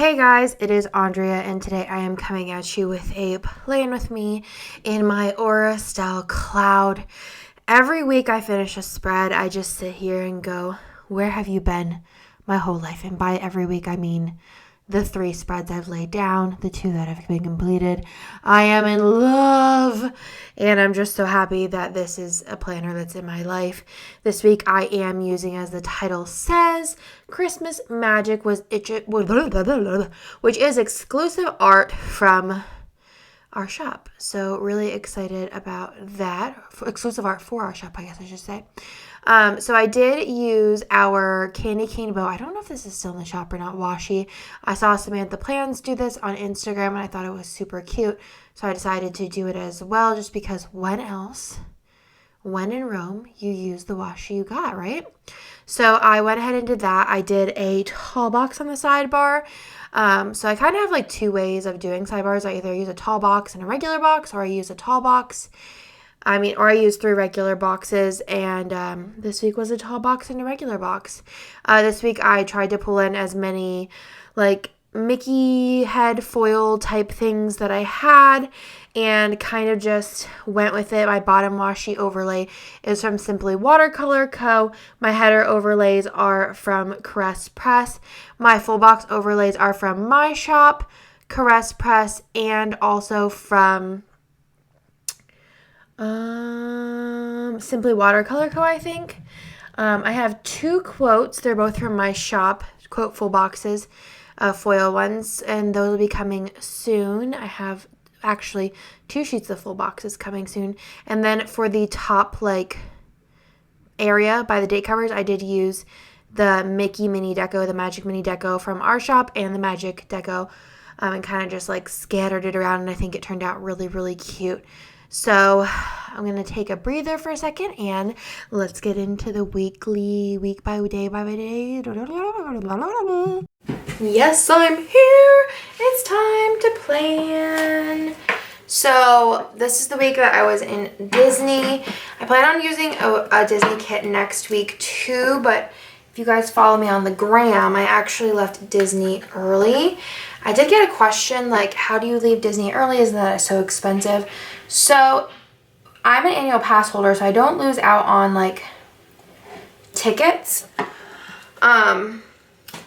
Hey guys, it is Andrea, and today I am coming at you with a plan with me in my Aura style cloud. Every week I finish a spread, I just sit here and go, where have you been my whole life? And by every week I mean the 3 spreads I've laid down, the 2 that have been completed. I am in love, and I'm just so happy that this is a planner that's in my life. This week I am using, as the title says, Christmas Magic, which is exclusive art from our shop. So really excited about that. Exclusive art for our shop, I guess I should say. So I did use our candy cane bow. I don't know if this is still in the shop or not, washi. I saw Samantha Plans do this on Instagram and I thought it was super cute. So I decided to do it as well, just because when else, when in Rome, you use the washi you got, right? So I went ahead and did that. I did a tall box on the sidebar. So I kind of have like 2 ways of doing sidebars. I either use a tall box and a regular box, or I use a tall box. Or I used 3 regular boxes, and this week was a tall box and a regular box. This week I tried to pull in as many like Mickey head foil type things that I had and kind of just went with it. My bottom washi overlay is from Simply Watercolor Co. My header overlays are from Caress Press. My full box overlays are from my shop, Caress Press, and also from Simply Watercolor Co., I think. I have 2 quotes. They're both from my shop, quote full boxes, foil ones, and those will be coming soon. I have actually 2 sheets of full boxes coming soon. And then for the top area by the date covers, I did use the Mickey Mini Deco, the Magic Mini Deco from our shop, and the Magic Deco, and kind of just scattered it around, and I think it turned out really, really cute. So I'm going to take a breather for a second and let's get into the weekly, week by day by day. Yes, I'm here. It's time to plan. So this is the week that I was in Disney. I plan on using a Disney kit next week too, but if you guys follow me on the gram, I actually left Disney early. I did get a question how do you leave Disney early? Isn't that so expensive? So I'm an annual pass holder, so I don't lose out on tickets.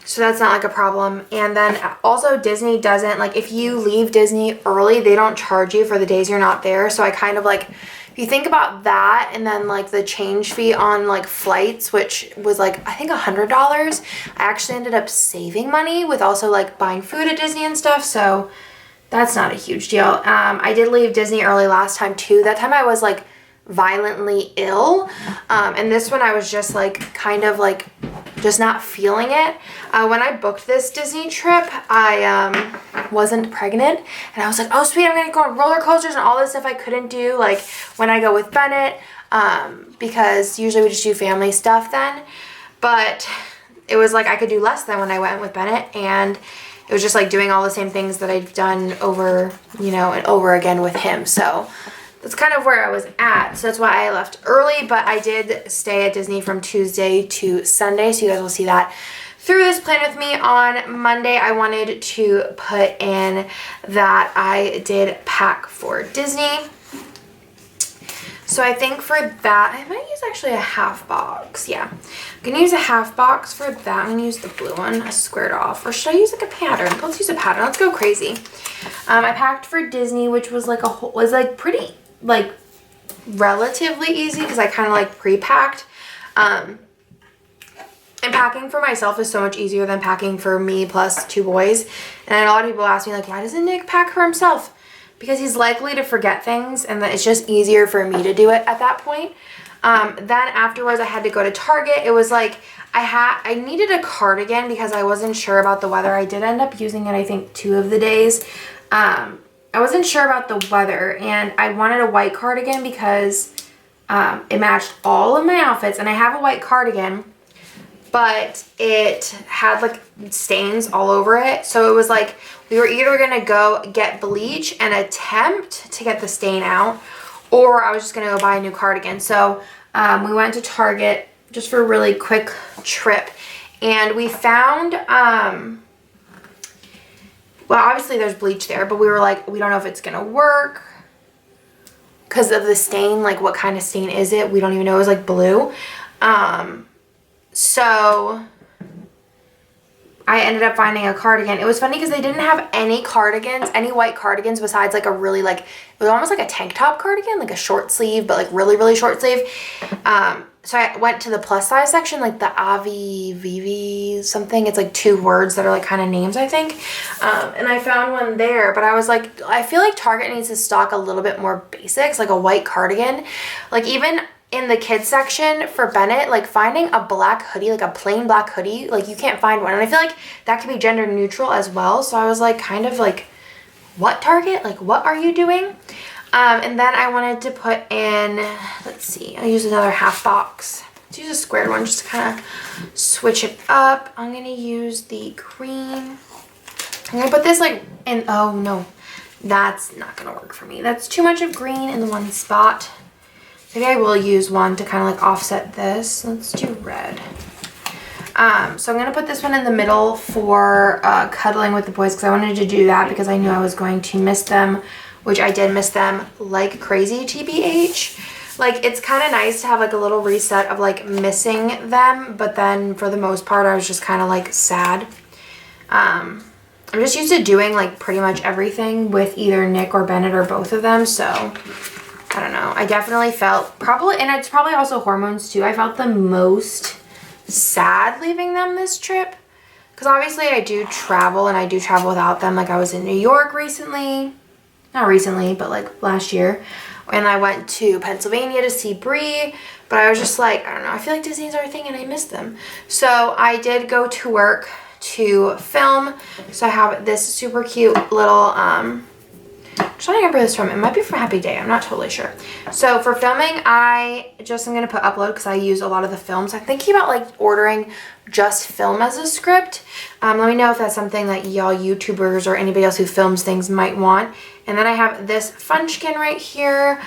So that's not a problem. And then also Disney doesn't, if you leave Disney early, they don't charge you for the days you're not there. So I kind of if you think about that, and then the change fee on flights, which was I think $100, I actually ended up saving money with also buying food at Disney and stuff. So that's not a huge deal. I did leave Disney early last time too. That time I was violently ill. And this one I was just just not feeling it. When I booked this Disney trip, I wasn't pregnant, and I was like, oh sweet, I'm gonna go on roller coasters and all this stuff I couldn't do when I go with Bennett, because usually we just do family stuff then. But it was I could do less than when I went with Bennett, and it was just doing all the same things that I've done over, and over again with him. So that's kind of where I was at. So that's why I left early, but I did stay at Disney from Tuesday to Sunday. So you guys will see that through this plan with me. On Monday, I wanted to put in that I did pack for Disney. So I think for that, I might use actually a half box. Yeah, I'm going to use a half box for that. I'm going to use the blue one. I squared off. Or should I use a pattern? Let's use a pattern. Let's go crazy. I packed for Disney, which was pretty relatively easy because I kind of pre-packed. And packing for myself is so much easier than packing for me plus 2 boys. And a lot of people ask me why doesn't Nick pack for himself? Because he's likely to forget things, and it's just easier for me to do it at that point. Then afterwards I had to go to Target. It was I needed a cardigan because I wasn't sure about the weather. I did end up using it I think 2 of the days. I wasn't sure about the weather, and I wanted a white cardigan because it matched all of my outfits, and I have a white cardigan, but it had stains all over it. So it was we were either gonna go get bleach and attempt to get the stain out, or I was just gonna go buy a new cardigan. So we went to Target just for a really quick trip, and we found well, obviously there's bleach there, but we were like, we don't know if it's gonna work because of the stain. Like, what kind of stain is it? We don't even know. It was like blue. So I ended up finding a cardigan. It was funny because they didn't have any cardigans, any white cardigans besides like a really like, it was almost like a tank top cardigan, like a short sleeve, but like really, really short sleeve. So I went to the plus size section, like the Avi Vivi something. It's like 2 words that are like kind of names, I think. And I found one there, but I was like, I feel like Target needs to stock a little bit more basics, like a white cardigan. Like even in the kids section for Bennett, like finding a black hoodie, like a plain black hoodie, like you can't find one. And I feel like that could be gender neutral as well. So I was like, kind of like, what, Target? Like, what are you doing? And then I wanted to put in, let's see, I'll use another half box. Let's use a squared one just to kind of switch it up. I'm going to use the green. I'm going to put this like in, oh no, that's not going to work for me. That's too much of green in the one spot. Maybe I will use one to kind of like offset this. Let's do red. So I'm going to put this one in the middle for cuddling with the boys because I wanted to do that because I knew I was going to miss them, which I did miss them like crazy, TBH. Like, it's kind of nice to have like a little reset of like missing them, but then for the most part, I was just kind of like sad. I'm just used to doing like pretty much everything with either Nick or Bennett or both of them, so I don't know. I definitely felt probably, and it's probably also hormones too, I felt the most sad leaving them this trip. Because obviously I do travel, and I do travel without them. Like, I was in New York recently. Not recently, but like last year. And I went to Pennsylvania to see Bree. But I was just like, I don't know. I feel like Disney's our thing and I miss them. So I did go to work to film. So I have this super cute little, I'm trying to remember this from. It might be from Happy Day. I'm not totally sure. So for filming, I just am going to put upload because I use a lot of the films. I'm thinking about like ordering just film as a script. Let me know if that's something that y'all YouTubers or anybody else who films things might want. And then I have this Funchkin right here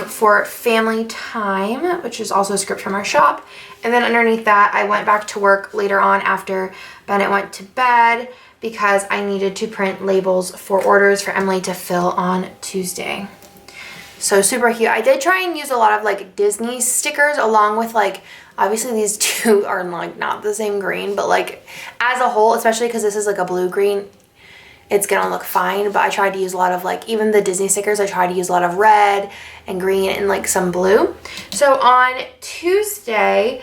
for family time, which is also a script from our shop. And then underneath that, I went back to work later on after Bennett went to bed because I needed to print labels for orders for Emily to fill on Tuesday. So super cute. I did try and use a lot of like Disney stickers along with like, obviously these two are like not the same green, but like as a whole, especially because this is like a blue green, it's gonna look fine. But I tried to use a lot of like, even the Disney stickers, I tried to use a lot of red and green and like some blue. So on Tuesday,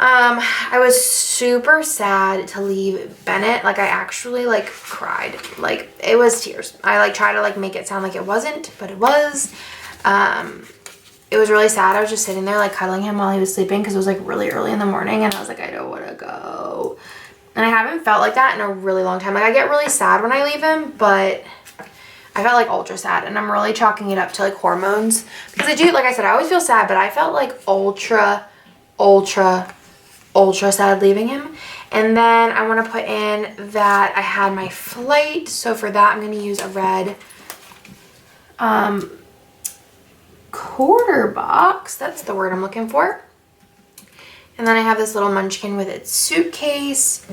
I was super sad to leave Bennett. Like, I actually like cried. Like, it was tears. I like try to like make it sound like it wasn't, but it was. It was really sad. I was just sitting there like cuddling him while he was sleeping because it was like really early in the morning, and I was like, I don't want to go. And I haven't felt like that in a really long time. Like, I get really sad when I leave him, but I felt like ultra sad, and I'm really chalking it up to like hormones because I do, like I said, I always feel sad, but I felt like ultra sad leaving him. And then I want to put in that I had my flight, so for that I'm going to use a red quarter box. That's the word I'm looking for. And then I have this little munchkin with its suitcase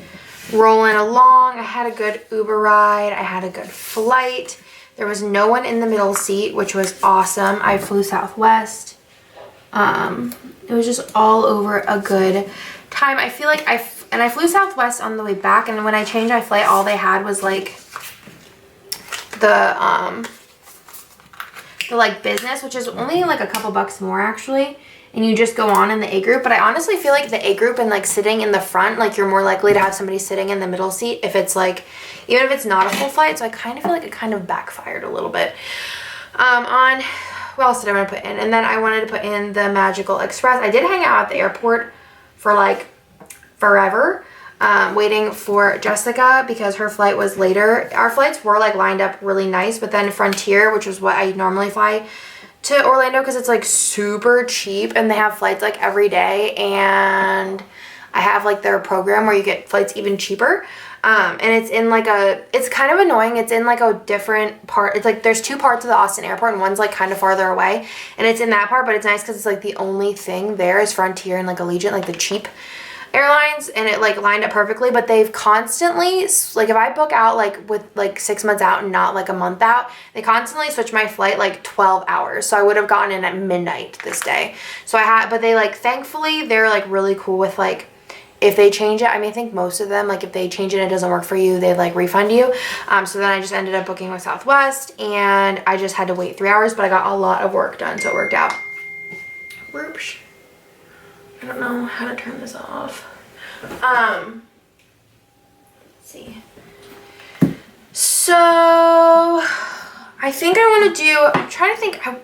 rolling along. I had a good Uber ride. I had a good flight. There was no one in the middle seat, which was awesome. I flew Southwest. It was just all over a good time. I feel like I flew Southwest on the way back, and when I changed my flight, all they had was like the like business, which is only like a couple bucks more actually, and you just go on in the A group. But I honestly feel like the A group and like sitting in the front, like you're more likely to have somebody sitting in the middle seat if it's like, even if it's not a full flight. So I kind of feel like it kind of backfired a little bit. On what else did I want to put in? And then I wanted to put in the Magical Express. I did hang out at the airport for like forever, waiting for Jessica because her flight was later. Our flights were like lined up really nice, but then Frontier, which is what I normally fly to Orlando because it's like super cheap and they have flights like every day, and I have like their program where you get flights even cheaper. And it's in like it's kind of annoying. It's in like a different part. It's like there's 2 parts of the Austin airport, and one's like kind of farther away, and it's in that part, but it's nice because it's like the only thing there is Frontier and like Allegiant, like the cheap Airlines, and it like lined up perfectly, but they've constantly, like if I book out like with like 6 months out and not like a month out, they constantly switch my flight like 12 hours. So I would have gotten in at midnight this day. So but they like, thankfully they're like really cool with like, if they change it, I mean, I think most of them, like if they change it and it doesn't work for you, they like refund you. So then I just ended up booking with Southwest, and I just had to wait 3 hours, but I got a lot of work done, so it worked out. Whoops. I don't know how to turn this off. Let's see. So I think I want to do, I'm trying to think, I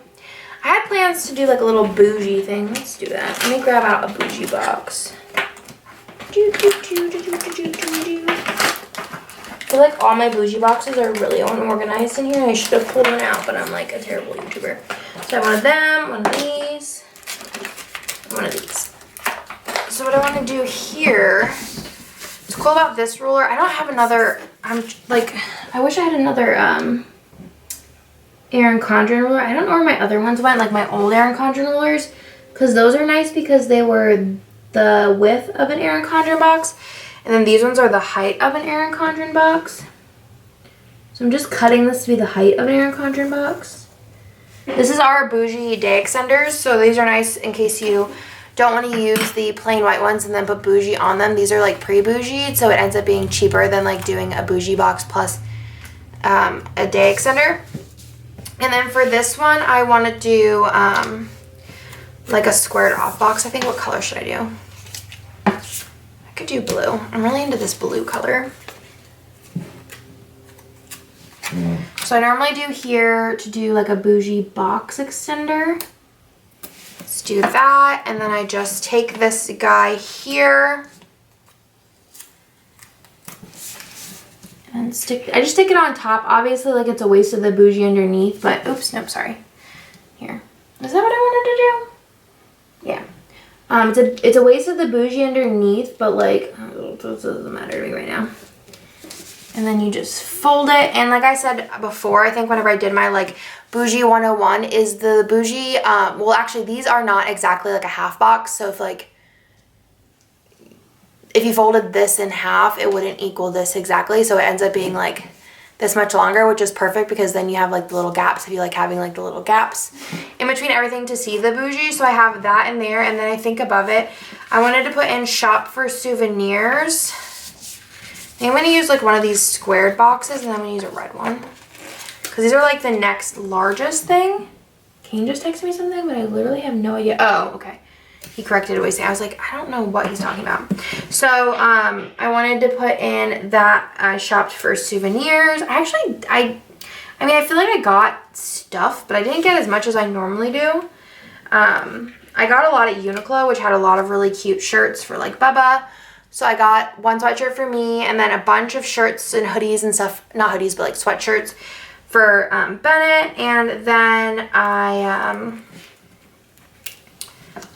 had plans to do like a little bougie thing. Let's do that. Let me grab out a bougie box. I feel like all my bougie boxes are really unorganized in here. I should have pulled one out, but I'm like a terrible YouTuber. So I have one of them, one of these, and one of these. So what I want to do here, what's cool about this ruler, I don't have another, I wish I had another Erin Condren ruler. I don't know where my other ones went, like my old Erin Condren rulers, because those are nice because they were the width of an Erin Condren box, and then these ones are the height of an Erin Condren box. So I'm just cutting this to be the height of an Erin Condren box. This is our bougie day extenders, so these are nice in case you don't want to use the plain white ones and then put bougie on them. These are like pre-bougie, so it ends up being cheaper than like doing a bougie box plus a day extender. And then for this one, I want to do like a squared off box. I think, what color should I do? I could do blue. I'm really into this blue color. So I normally do here to do like a bougie box extender. Let's do that, and then I just take this guy here and I just stick it on top. Obviously, like it's a waste of the bougie underneath, but oops, nope, sorry. Here. Is that what I wanted to do? Yeah. It's a waste of the bougie underneath, but like, it doesn't matter to me right now. And then you just fold it, and like I said before, I think whenever I did my like bougie 101 is the bougie, well actually these are not exactly like a half box, so if you folded this in half, it wouldn't equal this exactly, so it ends up being like this much longer, which is perfect because then you have like the little gaps if you like having like the little gaps in between everything to see the bougie. So I have that in there, and then I think above it, I wanted to put in shop for souvenirs. I'm going to use like one of these squared boxes, and then I'm going to use a red one. Because these are like the next largest thing. Can you just text me something? But I literally have no idea. Oh, okay. He corrected what he's saying. I was like, I don't know what he's talking about. So I wanted to put in that I shopped for souvenirs. I mean, I feel like I got stuff, but I didn't get as much as I normally do. I got a lot at Uniqlo, which had a lot of really cute shirts for like Bubba. So I got one sweatshirt for me, and then a bunch of shirts and hoodies and stuff, not hoodies, but like sweatshirts for Bennett. And then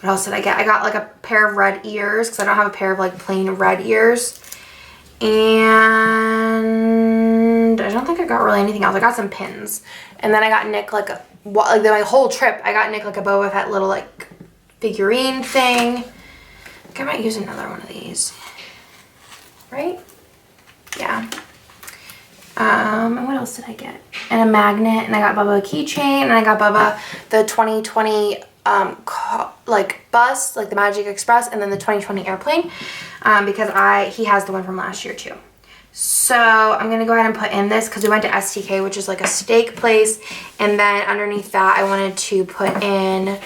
what else did I get? I got like a pair of red ears because I don't have a pair of like plain red ears. And I don't think I got really anything else. I got some pins. And then I got Nick like my whole trip, I got Nick like a Boba Fett little like figurine thing. I think I might use another one of these. Right? Yeah. And what else did I get? And a magnet, and I got Bubba a keychain, and I got Bubba the 2020 like bus, like the Magic Express, and then the 2020 airplane, because he has the one from last year too. So I'm gonna go ahead and put in this because we went to STK, which is like a steak place, and then underneath that I wanted to put in, I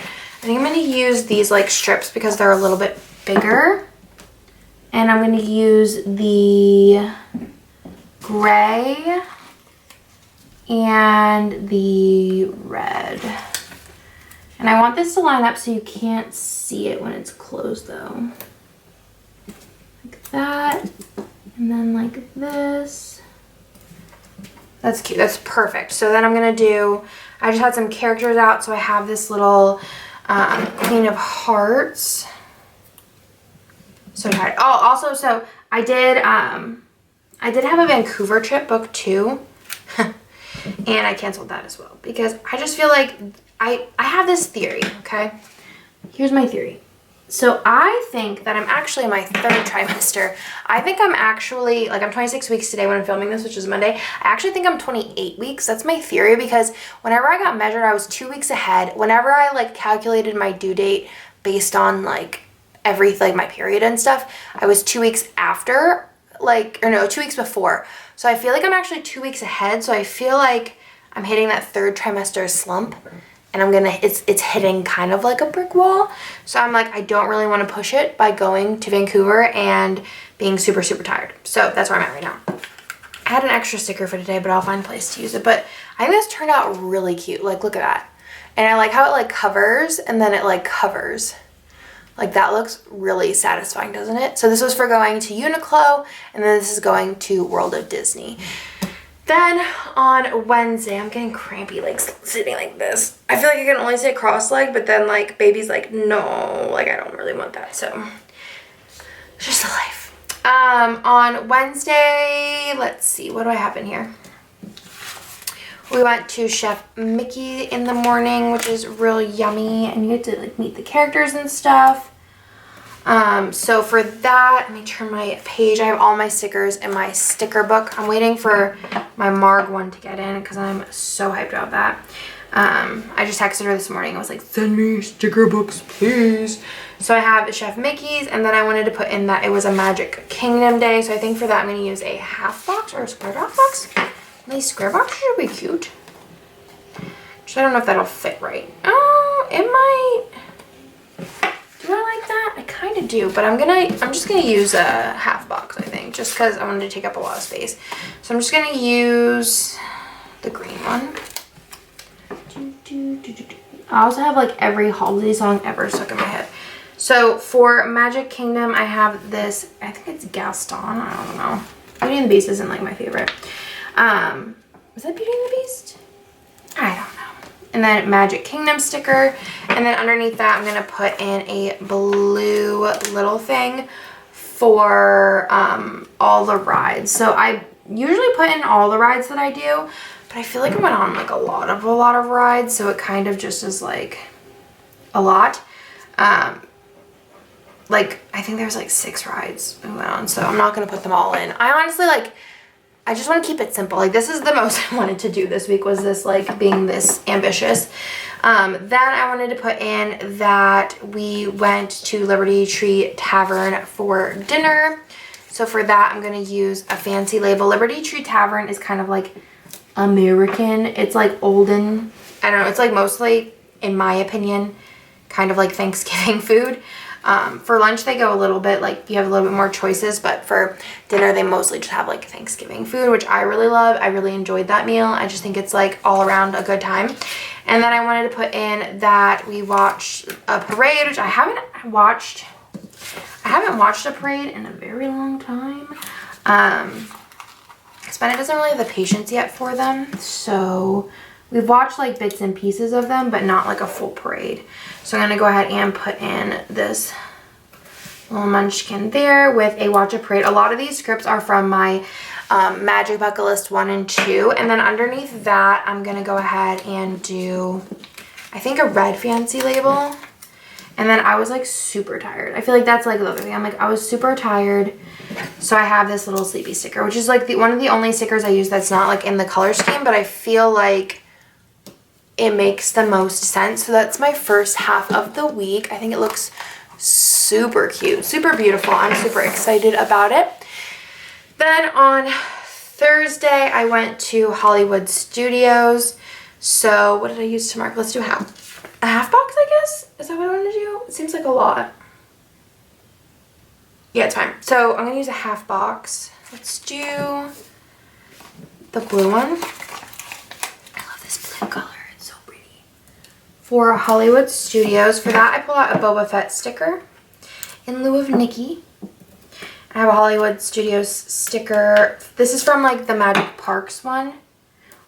think I'm gonna use these like strips because they're a little bit bigger. And I'm going to use the gray and the red. And I want this to line up so you can't see it when it's closed though. Like that. And then like this. That's cute. That's perfect. So then I'm going to do, I just had some characters out, so I have this little Queen of Hearts. So tired. Oh, also, so I did have a Vancouver trip booked too, and I canceled that as well because I just feel like I have this theory. Okay, here's my theory. So I think that I'm actually in my 3rd trimester. I think I'm actually, like I'm 26 weeks today when I'm filming this, which is Monday. I actually think I'm 28 weeks. That's my theory because whenever I got measured, I was 2 weeks ahead. Whenever I like calculated my due date based on like my period and stuff, I was 2 weeks after, 2 weeks before. So I feel like I'm actually 2 weeks ahead. So I feel like I'm hitting that 3rd trimester slump. And it's hitting kind of like a brick wall. So I'm like, I don't really want to push it by going to Vancouver and being super, super tired. So that's where I'm at right now. I had an extra sticker for today, but I'll find a place to use it. But I think this turned out really cute. Like, look at that. And I like how it like covers and then it like covers. Like that looks really satisfying, doesn't it? So this was for going to Uniqlo and then this is going to World of Disney. Then on Wednesday, I'm getting crampy, like sitting like this. I feel like I can only sit cross-legged, but then like baby's like, no, like I don't really want that. So it's just a life. On Wednesday, let's see, what do I have in here? We went to Chef Mickey in the morning, which is real yummy, and you get to like meet the characters and stuff. So for that, let me turn my page. I have all my stickers in my sticker book. I'm waiting for my Marg one to get in because I'm so hyped about that. I just texted her this morning. I was like, send me sticker books, please. So I have Chef Mickey's, and then I wanted to put in that it was a Magic Kingdom day. So I think for that, I'm going to use a half box or a square dot box. These square boxes should be cute. Just I don't know if that'll fit right. Oh, it might. Do I like that? I kind of do, but I'm just gonna use a half box, I think, just because I wanted to take up a lot of space. So I'm just gonna use the green one. I also have like every holiday song ever stuck in my head. So for Magic Kingdom, I have this, I think it's Gaston, I don't know. Beauty and the Beast isn't like my favorite. Was that Beauty and the Beast? I don't know. And then Magic Kingdom sticker. And then underneath that, I'm going to put in a blue little thing for all the rides. So I usually put in all the rides that I do, but I feel like I went on like a lot of rides. So it kind of just is like a lot. Like I think there's like 6 rides I went on. So I'm not going to put them all in. I honestly I just want to keep it simple. Like this is the most I wanted to do this week was this like being this ambitious. Then I wanted to put in that we went to Liberty Tree Tavern for dinner. So for that, I'm going to use a fancy label. Liberty Tree Tavern is kind of like American. It's like olden. I don't know. It's like mostly, in my opinion, kind of like Thanksgiving food. For lunch, they go a little bit, like you have a little bit more choices, but for dinner, they mostly just have like Thanksgiving food, which I really love. I really enjoyed that meal. I just think it's like all around a good time. And then I wanted to put in that we watched a parade, which I haven't watched a parade in a very long time. Bennett doesn't really have the patience yet for them, so we've watched like bits and pieces of them, but not like a full parade. So I'm going to go ahead and put in this little munchkin there with a watch a parade. A lot of these scripts are from my Magic Bucket List 1 and 2. And then underneath that, I'm going to go ahead and do, I think, a red fancy label. And then I was like super tired. I feel like that's like the other thing. I'm like, I was super tired. So I have this little sleepy sticker, which is like one of the only stickers I use that's not like in the color scheme, but I feel like it makes the most sense. So that's my first half of the week. I think it looks super cute, super beautiful. I'm super excited about it. Then on Thursday, I went to Hollywood Studios. So what did I use to mark? Let's do a half box, I guess. Is that what I want to do? It seems like a lot. Yeah, it's fine. So I'm going to use a half box. Let's do the blue one. I love this blue color. It's so pretty. For Hollywood Studios, for that I pull out a Boba Fett sticker in lieu of Nikki. I have a Hollywood Studios sticker. This is from like the Magic Parks one.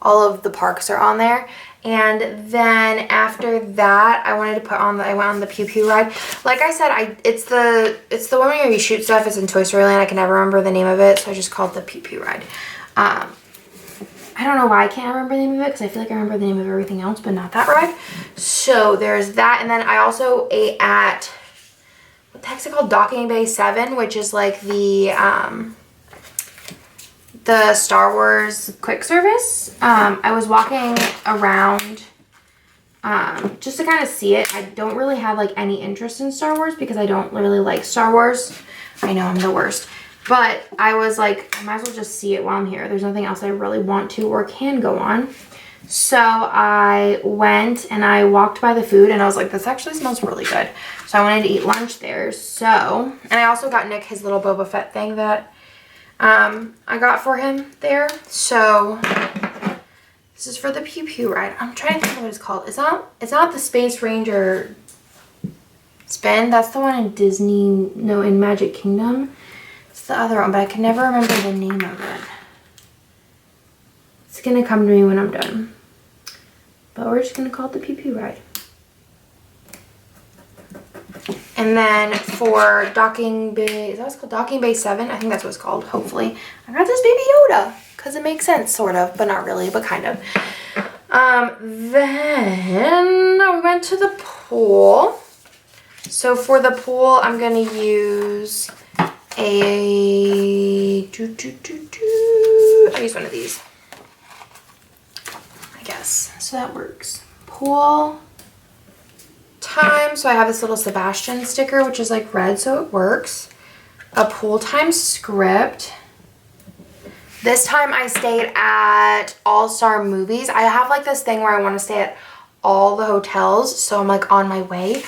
All of the parks are on there. And then after that, I wanted to put on I went on the Pew Pew ride. Like I said, it's the one where you shoot stuff. It's in Toy Story Land. I can never remember the name of it, so I just called it the Pew Pew ride. I don't know why I can't remember the name of it, because I feel like I remember the name of everything else, but not that ride. So there's that. And then I also ate at heck's it called? Docking Bay 7, which is like the Star Wars quick service. I was walking around just to kind of see it. I don't really have like any interest in Star Wars because I don't really like Star Wars. I know I'm the worst. But I was like, I might as well just see it while I'm here. There's nothing else I really want to or can go on. So I went and I walked by the food and I was like, this actually smells really good. So I wanted to eat lunch there. So, and I also got Nick his little Boba Fett thing that I got for him there. So this is for the Pew Pew ride. I'm trying to think of what it's called. It's not the Space Ranger spin. That's the one in Disney, no, in Magic Kingdom. It's the other one, but I can never remember the name of it. It's gonna come to me when I'm done. But we're just gonna call it the Pew Pew ride. And then for Docking Bay, is that what it's called? Docking Bay 7? I think that's what it's called, hopefully. I got this Baby Yoda, because it makes sense, sort of, but not really, but kind of. Then we went to the pool. So for the pool, I'm gonna use I use one of these, I guess. So that works. Pool time. So I have this little Sebastian sticker, which is like red, so it works. A pool time script. This time I stayed at All Star Movies. I have like this thing where I want to stay at all the hotels, so I'm like on my way.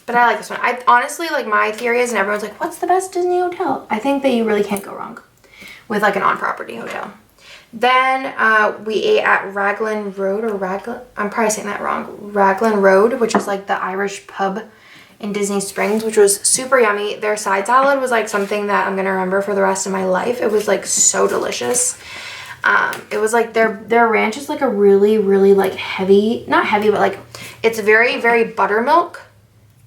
But I like this one. I honestly, like, my theory is, and everyone's like, what's the best Disney hotel? I think that you really can't go wrong with like an on-property hotel. Then we ate at Raglan Road, or Raglan, I'm probably saying that wrong, Raglan Road, which is like the Irish pub in Disney Springs, which was super yummy. Their side salad was like something that I'm gonna remember for the rest of my life. It was like so delicious. It was like their ranch is like a really, really like heavy, not heavy, but like it's very, very buttermilk,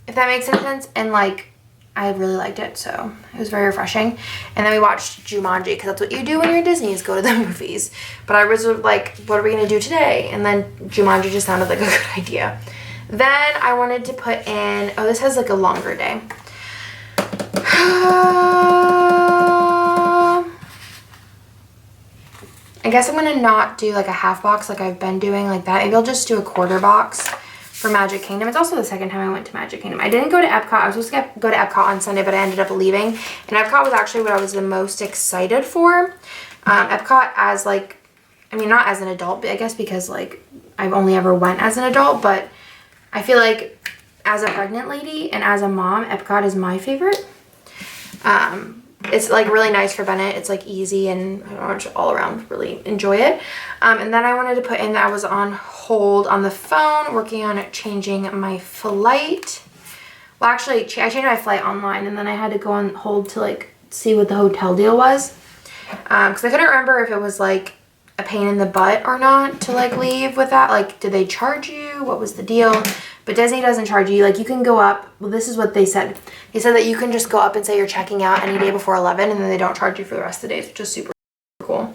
if that makes any sense. And like, I really liked it, so it was very refreshing. And then we watched Jumanji, because that's what you do when you're at Disney, is go to the movies. But I was like, what are we gonna do today? And then Jumanji just sounded like a good idea. Then I wanted to put in, oh, this has like a longer day. I guess I'm gonna not do like a half box like I've been doing like that. Maybe I'll just do a quarter box for Magic Kingdom. It's also the second time I went to Magic Kingdom. I didn't go to Epcot. I was supposed to go to Epcot on Sunday, but I ended up leaving. And Epcot was actually what I was the most excited for. Epcot as like, I mean, not as an adult, but I guess because like I've only ever went as an adult, but I feel like as a pregnant lady and as a mom, Epcot is my favorite. It's like really nice for Bennett. It's like easy, and I don't know, all around really enjoy it. And then I wanted to put in that I was on hold on the phone working on changing my flight. Well, actually, I changed my flight online, and then I had to go on hold to like see what the hotel deal was. Because I couldn't remember if it was like a pain in the butt or not to like leave with that. Like, did they charge you? What was the deal? But Disney doesn't charge you. Like, you can go up. Well, this is what they said. They said that you can just go up and say you're checking out any day before 11, and then they don't charge you for the rest of the days, which is super cool.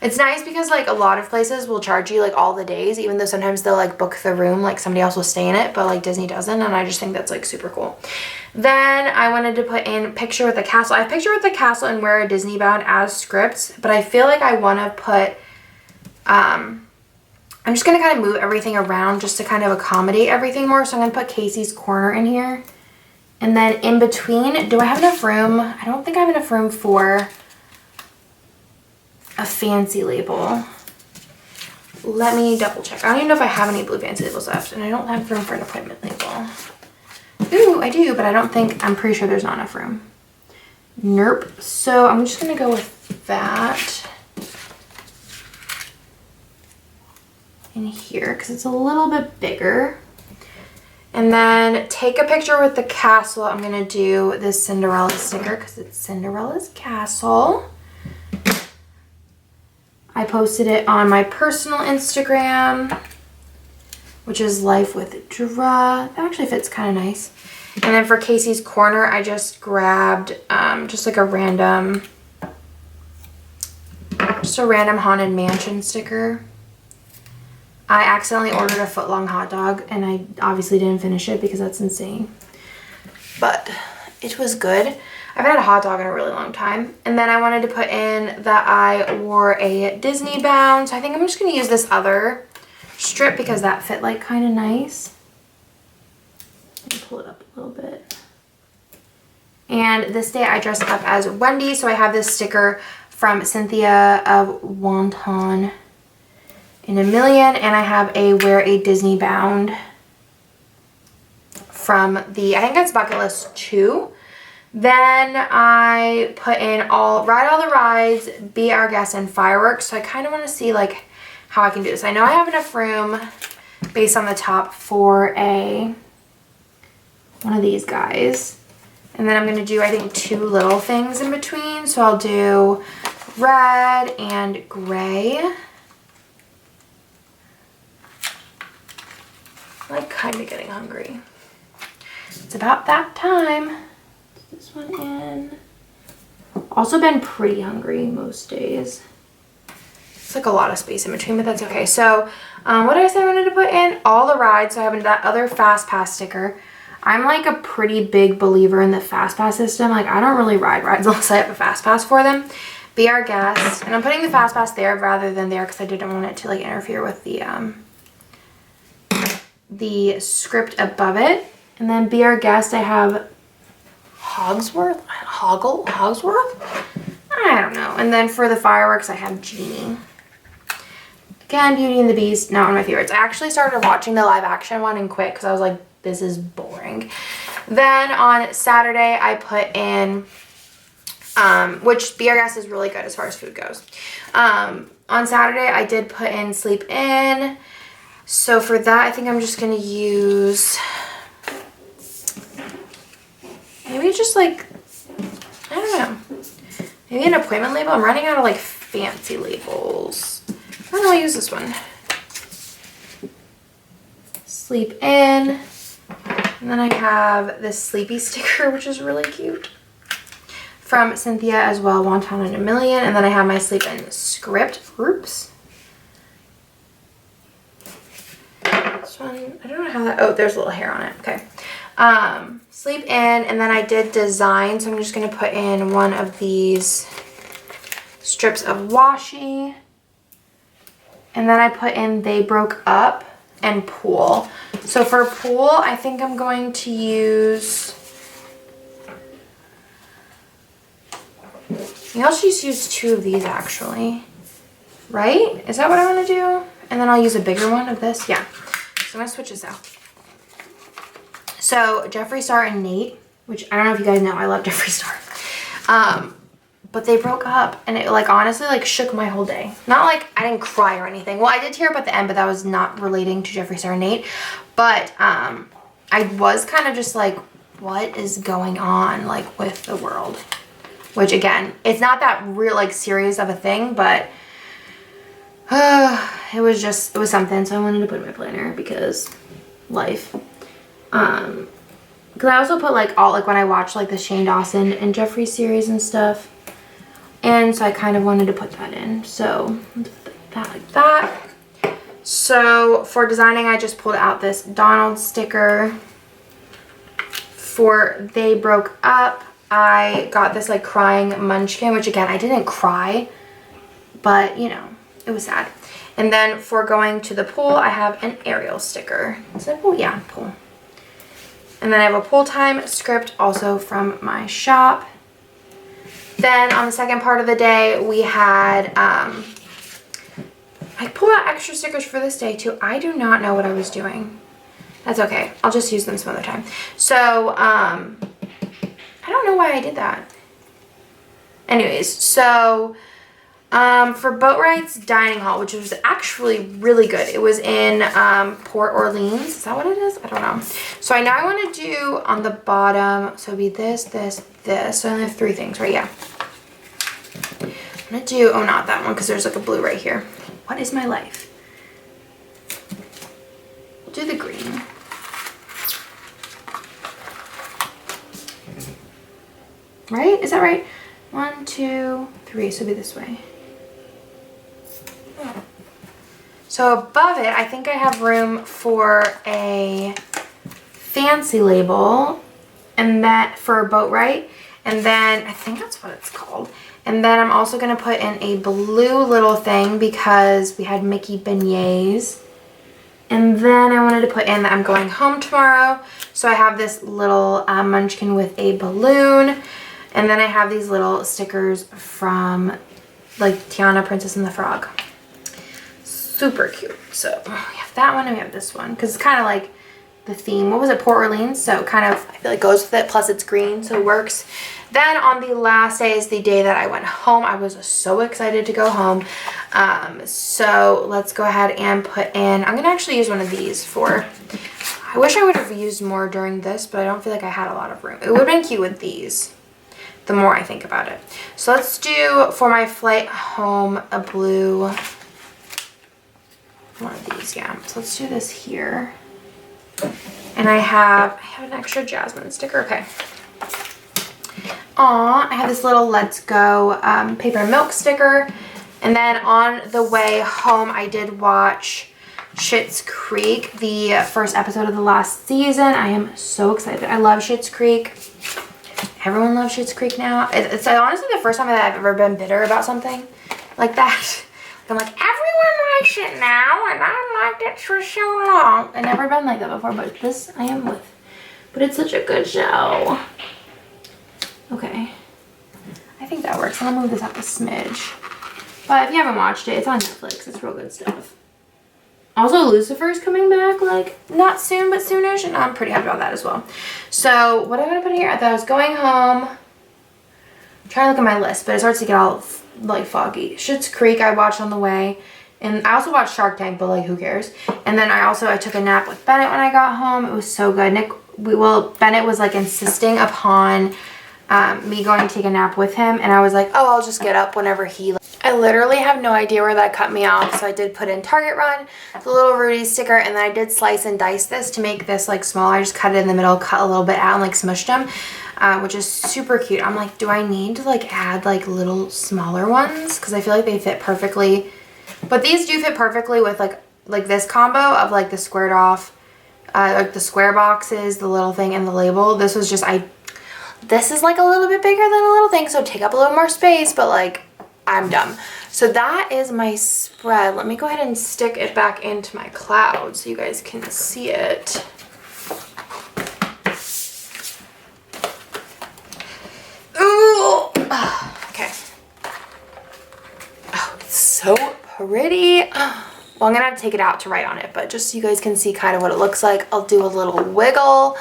It's nice because like a lot of places will charge you like all the days, even though sometimes they'll like book the room, like somebody else will stay in it, but like Disney doesn't, and I just think that's like super cool. Then I wanted to put in Picture with the Castle. I have Picture with the Castle and Where a Disney Bound as scripts, but I feel like I want to put I'm just going to kind of move everything around just to kind of accommodate everything more. So I'm going to put Casey's Corner in here. And then in between, do I have enough room? I don't think I have enough room for a fancy label. Let me double check. I don't even know if I have any blue fancy labels left. And I don't have room for an appointment label. Ooh, I do, but I don't think, I'm pretty sure there's not enough room. Nope. So I'm just going to go with that in here because it's a little bit bigger. And then Take a Picture with the Castle. I'm going to do this Cinderella sticker because it's Cinderella's Castle. I posted it on my personal Instagram, which is Life with Dra. That actually fits kind of nice. And then for Casey's Corner, I just grabbed just like a random Haunted Mansion sticker. I accidentally ordered a foot-long hot dog, and I obviously didn't finish it because that's insane. but it was good. I haven't had a hot dog in a really long time. And then I wanted to put in that I wore a Disney bound. So I think I'm just going to use this other strip because that fit like kind of nice. Let me pull it up a little bit. And this day I dressed up as Wendy. So I have this sticker from Cynthia of Wonton in a Million. And I have a Wear a Disney bound from the, I think that's Bucket List 2. Then I put in ride all the rides, be our guest, and fireworks. So I kind of want to see like how I can do this. I know I have enough room based on the top for one of these guys. And then I'm going to do, I think, 2 little things in between. So I'll do red and gray. I'm like kind of getting hungry. It's about that time. This one in. Also been pretty hungry most days. It's like a lot of space in between, but that's okay. So what did I say I wanted to put in? All the rides. So I have that other Fast Pass sticker. I'm like a pretty big believer in the Fast Pass system. Like I don't really ride rides unless I have a Fast Pass for them. Be our guest. And I'm putting the Fast Pass there rather than there because I didn't want it to like interfere with the script above it. And then be our guest, I have Hogsworth? I don't know. And then for the fireworks, I have Genie. Again, Beauty and the Beast, not one of my favorites. I actually started watching the live action one and quit because I was like, this is boring. Then on Saturday, I put in, which Be Our Guest is really good as far as food goes. On Saturday, I did put in Sleep In. So for that, I think I'm just going to use... maybe just like, I don't know, maybe an appointment label. I'm running out of like fancy labels. I don't know, I'll use this one. Sleep In. And then I have this sleepy sticker, which is really cute. From Cynthia as well, Wonton in a Million. And then I have my Sleep In script. Oops. This one, I don't know how that, oh, there's a little hair on it. Okay. Sleep In, and then I did design, so I'm just going to put in one of these strips of washi, and then I put in They Broke Up and Pool. So for Pool, I think I'm going to use, maybe I'll just use 2 of these actually, right? Is that what I want to do? And then I'll use a bigger one of this, yeah. So I'm going to switch this out. So Jeffree Star and Nate, which I don't know if you guys know, I love Jeffree Star. But they broke up and it like honestly like shook my whole day. Not like I didn't cry or anything. Well, I did tear up at the end, but that was not relating to Jeffree Star and Nate. But I was kind of just like, what is going on like with the world? Which again, it's not that real like serious of a thing, but it was something. So I wanted to put in my planner because life. Because I also put like all, like when I watched like the Shane Dawson and Jeffree series and stuff. And so I kind of wanted to put that in. So let's put that like that. So for designing, I just pulled out this Donald sticker. For They Broke Up, I got this like crying munchkin, which again, I didn't cry, but you know, it was sad. And then for Going to the Pool, I have an Ariel sticker. Is that pool? Yeah, pool. And then I have a pool time script also from my shop. Then on the second part of the day, we had, I pulled out extra stickers for this day too. I do not know what I was doing. That's okay. I'll just use them some other time. So, I don't know why I did that. Anyways, so for Boat Rides Dining Hall, which was actually really good. It was in Port Orleans. Is that what it is? I don't know. So I want to do on the bottom, so it'd be this, this, this. So I only have 3 things, right? Yeah. I'm going to do, oh, not that one, because there's like a blue right here. What is my life? We'll do the green. Right? Is that right? 1, 2, 3. So it'll be this way. So above it, I think I have room for a fancy label. and that for boat right. And then I think that's what it's called. And then I'm also gonna put in a blue little thing because we had Mickey beignets. And then I wanted to put in that I'm going home tomorrow. So I have this little munchkin with a balloon. And then I have these little stickers from like Tiana, Princess and the Frog. Super cute. So we have that one and we have this one because it's kind of like the theme. What was it? Port Orleans. So kind of, I feel like goes with it. Plus it's green, so it works. Then on the last day is the day that I went home. I was so excited to go home. So let's go ahead and put in, I'm going to actually use one of these for, I wish I would have used more during this, but I don't feel like I had a lot of room. It would have been cute with these, the more I think about it. So let's do, for my flight home, a blue, one of these, yeah. So let's do this here. And I have an extra jasmine sticker, okay. Aw, I have this little Let's Go paper and milk sticker. And then on the way home, I did watch Schitt's Creek, the first episode of the last season. I am so excited. I love Schitt's Creek. Everyone loves Schitt's Creek now. It's honestly the first time that I've ever been bitter about something like that. I'm like, everyone likes it now, and I liked it for so long. I've never been like that before, but this I am with. But it's such a good show. Okay. I think that works. I'm gonna move this up a smidge. But if you haven't watched it, it's on Netflix. It's real good stuff. Also, Lucifer's coming back, like, not soon, but soonish, and I'm pretty happy about that as well. So, what am I gonna put here? I thought I was going home. I'm trying to look at my list, but it starts to get all, like, foggy. Schitt's Creek I watched on the way. And I also watched Shark Tank, but, like, who cares? And then I took a nap with Bennett when I got home. It was so good. Bennett was, like, insisting upon me going to take a nap with him, and I was like, oh, I'll just get up whenever he. I literally have no idea where that cut me off, so I did put in Target Run, the little Rudy sticker, and then I did slice and dice this to make this like small. I just cut it in the middle, cut a little bit out, and like smushed them, which is super cute. I'm like, do I need to like add like little smaller ones? Because I feel like they fit perfectly, but these do fit perfectly with like this combo of like the squared off, like the square boxes, the little thing, and the label. This was just, this is like a little bit bigger than a little thing, so take up a little more space, but like, I'm dumb. So that is my spread. Let me go ahead and stick it back into my cloud so you guys can see it. Ooh! Okay. Oh, it's so pretty. Well, I'm gonna have to take it out to write on it, but just so you guys can see kind of what it looks like, I'll do a little wiggle.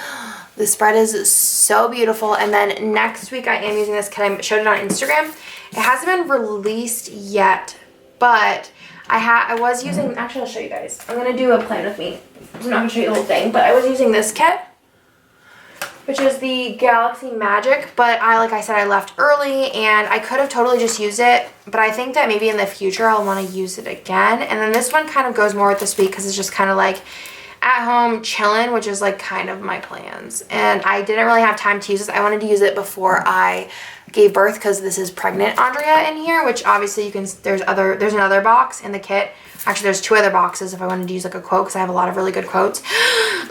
The spread is so beautiful. And then next week I am using this kit. I showed it on Instagram. It hasn't been released yet, but I was using, actually I'll show you guys. I'm going to do a plan with me. I'm not going to show you the whole thing, but I was using this kit, which is the Galaxy Magic, but like I said, I left early and I could have totally just used it, but I think that maybe in the future I'll want to use it again. And then this one kind of goes more with this week because it's just kind of like at home chilling, which is like kind of my plans. And I didn't really have time to use this. I wanted to use it before I gave birth because this is pregnant Andrea in here, which obviously you can, there's another box in the kit. Actually, there's 2 other boxes if I wanted to use like a quote because I have a lot of really good quotes.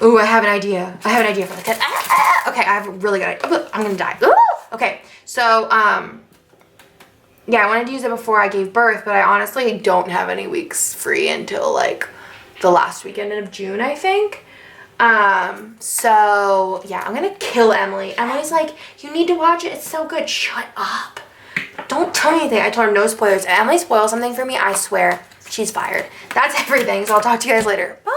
Ooh, I have an idea. I have an idea for the kit. Okay, I have a really good idea. I'm gonna die. Ooh! Okay, so yeah, I wanted to use it before I gave birth, but I honestly don't have any weeks free until like the last weekend of June, I think. So yeah, I'm gonna kill Emily. Emily's like, you need to watch it, it's so good. Shut up. Don't tell me anything. I told her no spoilers. If Emily spoils something for me, I swear she's fired. That's everything, so I'll talk to you guys later. Bye.